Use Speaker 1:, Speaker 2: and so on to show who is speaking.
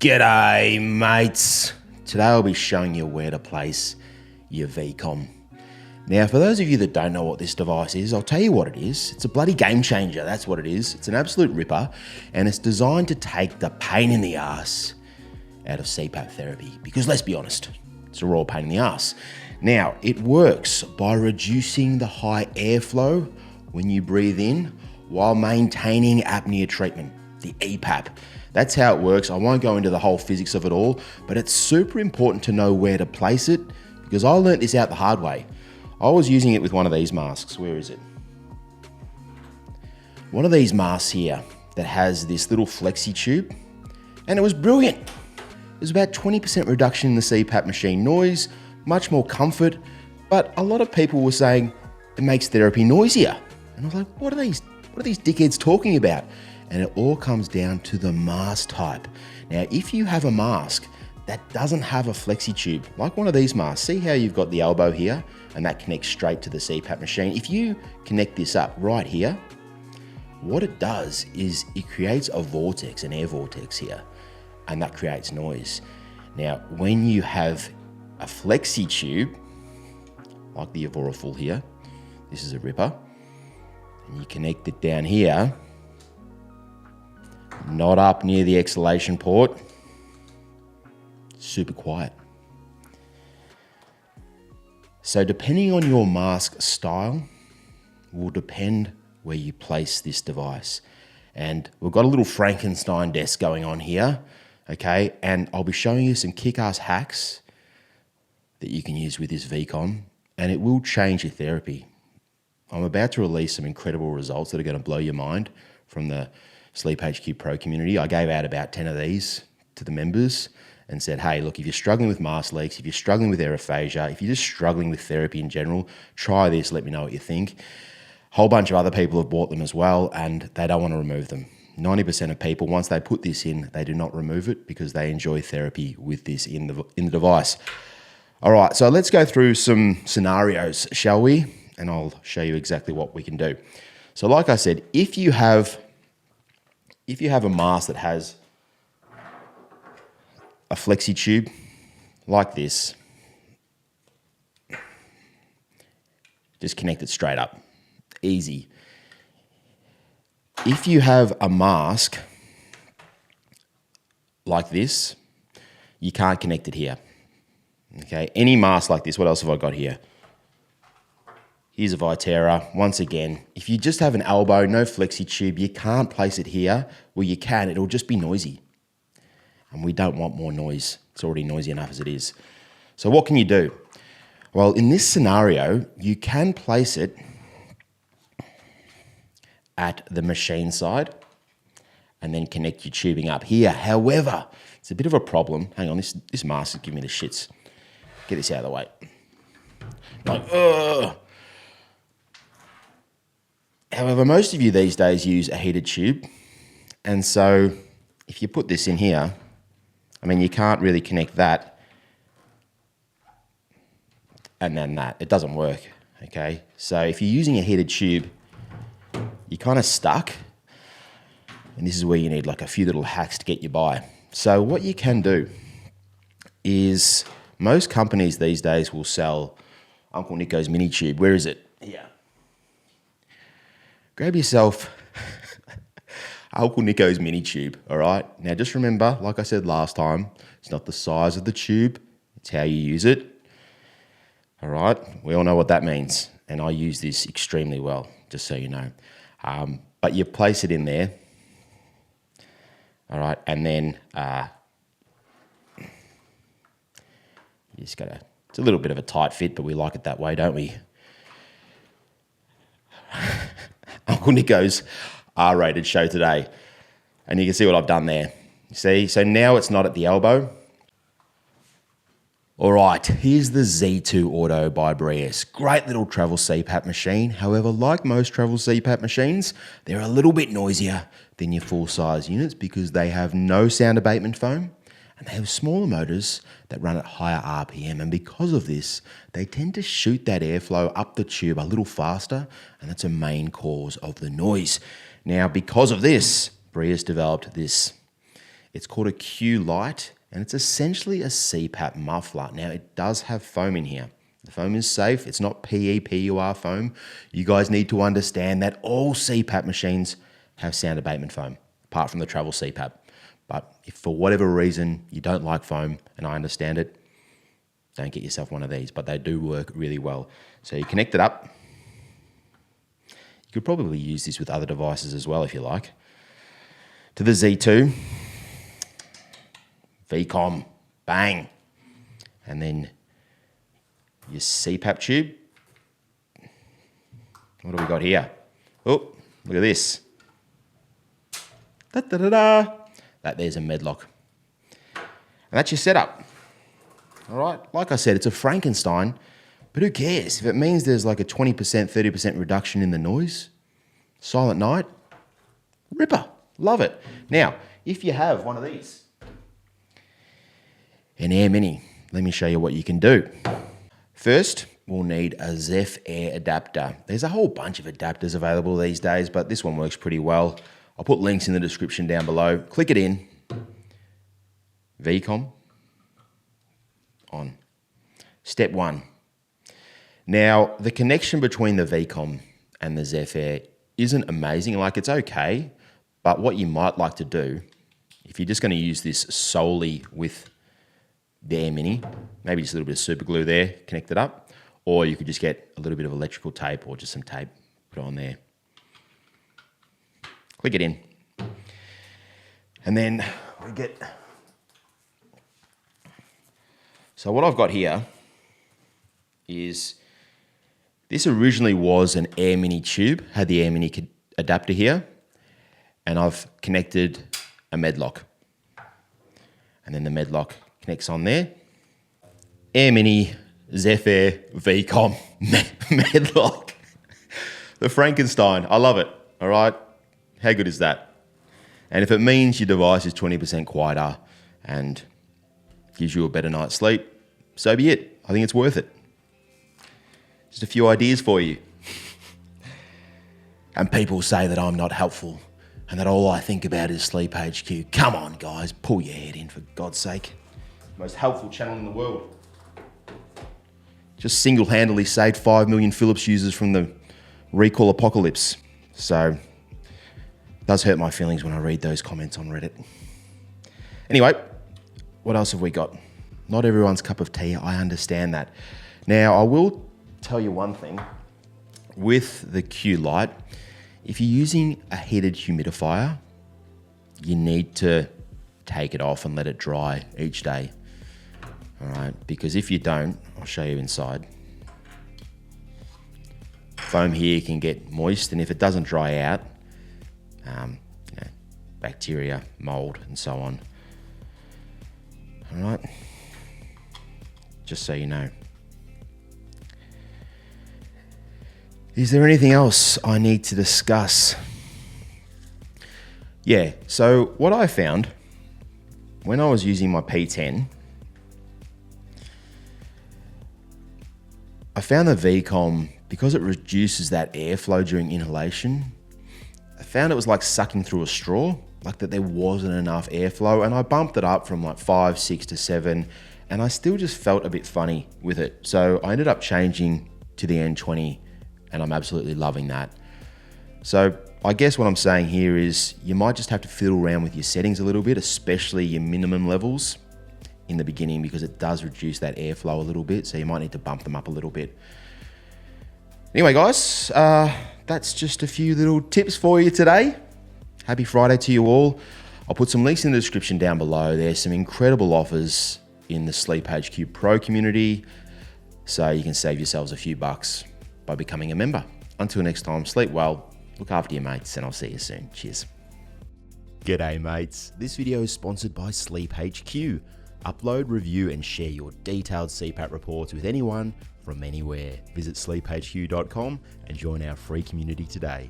Speaker 1: G'day mates. Today I'll be showing you where to place your VCOM. Now for those of you that don't know what this device is, I'll tell you what it is. It's a bloody game changer, that's what it is. It's an absolute ripper and it's designed to take the pain in the ass out of CPAP therapy because let's be honest, it's a raw pain in the ass. Now it works by reducing the high airflow when you breathe in while maintaining apnea treatment, the EPAP. That's how it works. I won't go into the whole physics of it all, but it's super important to know where to place it because I learnt this out the hard way. I was using it with one of these masks. Where is it? One of these masks here that has this little flexi tube, and it was brilliant. There's about 20% reduction in the CPAP machine noise, much more comfort, but a lot of people were saying it makes therapy noisier. And I was like, what are these dickheads talking about? And it all comes down to the mask type. Now, if you have a mask that doesn't have a flexi tube, like one of these masks, see how you've got the elbow here and that connects straight to the CPAP machine. If you connect this up right here, what it does is it creates a vortex, an air vortex here, and that creates noise. Now, when you have a flexi tube, like the Evora Full here, this is a ripper, and you connect it down here, not up near the exhalation port, super quiet. So depending on your mask style will depend where you place this device. And we've got a little Frankenstein desk going on here, okay? And I'll be showing you some kick-ass hacks that you can use with this VCOM, and it will change your therapy. I'm about to release some incredible results that are going to blow your mind from the SleepHQ Pro community. I gave out about 10 of these to the members and said, hey, look, if you're struggling with mask leaks, if you're struggling with aerophagia, if you're just struggling with therapy in general, try this, let me know what you think. A whole bunch of other people have bought them as well and they don't want to remove them. 90% of people, once they put this in, they do not remove it because they enjoy therapy with this in the device. All right, so let's go through some scenarios, shall we? And I'll show you exactly what we can do. So like I said, if you have a mask that has a flexi tube like this, just connect it straight up, easy. If you have a mask like this, you can't connect it here, okay? Any mask like this, what else have I got here? Here's a Vitera. Once again, if you just have an elbow, no flexi tube, you can't place it here. Well, you can, it'll just be noisy. And we don't want more noise. It's already noisy enough as it is. So what can you do? Well, in this scenario, you can place it at the machine side and then connect your tubing up here. However, it's a bit of a problem. Hang on, this mask is giving me the shits. Get this out of the way. Like, ugh. However, most of you these days use a heated tube. And so if you put this in here, I mean, you can't really connect that and then that. It doesn't work, okay? So if you're using a heated tube, you're kind of stuck. And this is where you need like a few little hacks to get you by. So what you can do is most companies these days will sell Uncle Nico's mini tube. Where is it? Here. Grab yourself Uncle Nico's mini tube, all right? Now just remember, like I said last time, it's not the size of the tube, it's how you use it, all right? We all know what that means, and I use this extremely well, just so you know. But you place it in there, all right? And then you just gotta, it's a little bit of a tight fit, but we like it that way, don't we? Uncle Nico's R-rated show today. And you can see what I've done there. See, so now it's not at the elbow. All right, here's the Z2 Auto by Breas. Great little travel CPAP machine. However, like most travel CPAP machines, they're a little bit noisier than your full-size units because they have no sound abatement foam and they have smaller motors that run at higher RPM. And because of this, they tend to shoot that airflow up the tube a little faster, and that's a main cause of the noise. Now, because of this, Breas developed this It's called a Q Light, and it's essentially a CPAP muffler. Now, it does have foam in here. The foam is safe. It's not PEPUR foam. You guys need to understand that all CPAP machines have sound abatement foam, apart from the travel CPAP. But if for whatever reason you don't like foam, and I understand it, don't get yourself one of these, but they do work really well. So you connect it up. You could probably use this with other devices as well if you like. To the Z2, VCOM, bang. And then your CPAP tube. What do we got here? Oh, look at this. Da-da-da-da. There's a medlock. And that's your setup. All right, like I said, it's a Frankenstein, but who cares? If it means there's like a 20%, 30% reduction in the noise, silent night, ripper, love it. Now, if you have one of these, an Air Mini, let me show you what you can do. First, we'll need a Zeph Air adapter. There's a whole bunch of adapters available these days, but this one works pretty well. I'll put links in the description down below. Click it in. VCOM on. Step 1. Now, the connection between the VCOM and the Zeph Air isn't amazing. Like, it's okay, but what you might like to do, if you're just going to use this solely with the Air Mini, maybe just a little bit of super glue there, connect it up, or you could just get a little bit of electrical tape or just some tape, put it on there. Click it in. And then we get... So what I've got here is, this originally was an Air Mini tube, had the Air Mini adapter here, and I've connected a medlock. And then the medlock connects on there. Air Mini, Zeph Air, VCOM, medlock. The Frankenstein, I love it, all right? How good is that? And if it means your device is 20% quieter and gives you a better night's sleep, so be it. I think it's worth it. Just a few ideas for you. And people say that I'm not helpful and that all I think about is SleepHQ. Come on, guys, pull your head in, for God's sake. Most helpful channel in the world. Just single-handedly saved 5 million Philips users from the recall apocalypse. So, it does hurt my feelings when I read those comments on Reddit. Anyway, what else have we got? Not everyone's cup of tea, I understand that. Now, I will tell you one thing. With the Q Light, if you're using a heated humidifier, you need to take it off and let it dry each day. All right, because if you don't, I'll show you inside. Foam here can get moist, and if it doesn't dry out, bacteria, mold, and so on. All right, just so you know. Is there anything else I need to discuss? Yeah, so what I found when I was using my P10, I found the VCOM, because it reduces that airflow during inhalation, I found it was like sucking through a straw, like that there wasn't enough airflow, and I bumped it up from like 5, 6 to 7, and I still just felt a bit funny with it. So I ended up changing to the N20, and I'm absolutely loving that. So I guess what I'm saying here is you might just have to fiddle around with your settings a little bit, especially your minimum levels in the beginning, because it does reduce that airflow a little bit, so you might need to bump them up a little bit. Anyway, guys, that's just a few little tips for you today. Happy Friday to you all. I'll put some links in the description down below. There's some incredible offers in the SleepHQ Pro community, so you can save yourselves a few bucks by becoming a member. Until next time, sleep well, look after your mates, and I'll see you soon. Cheers. G'day, mates. This video is sponsored by SleepHQ. Upload, review, and share your detailed CPAP reports with anyone from anywhere. Visit sleephq.com and join our free community today.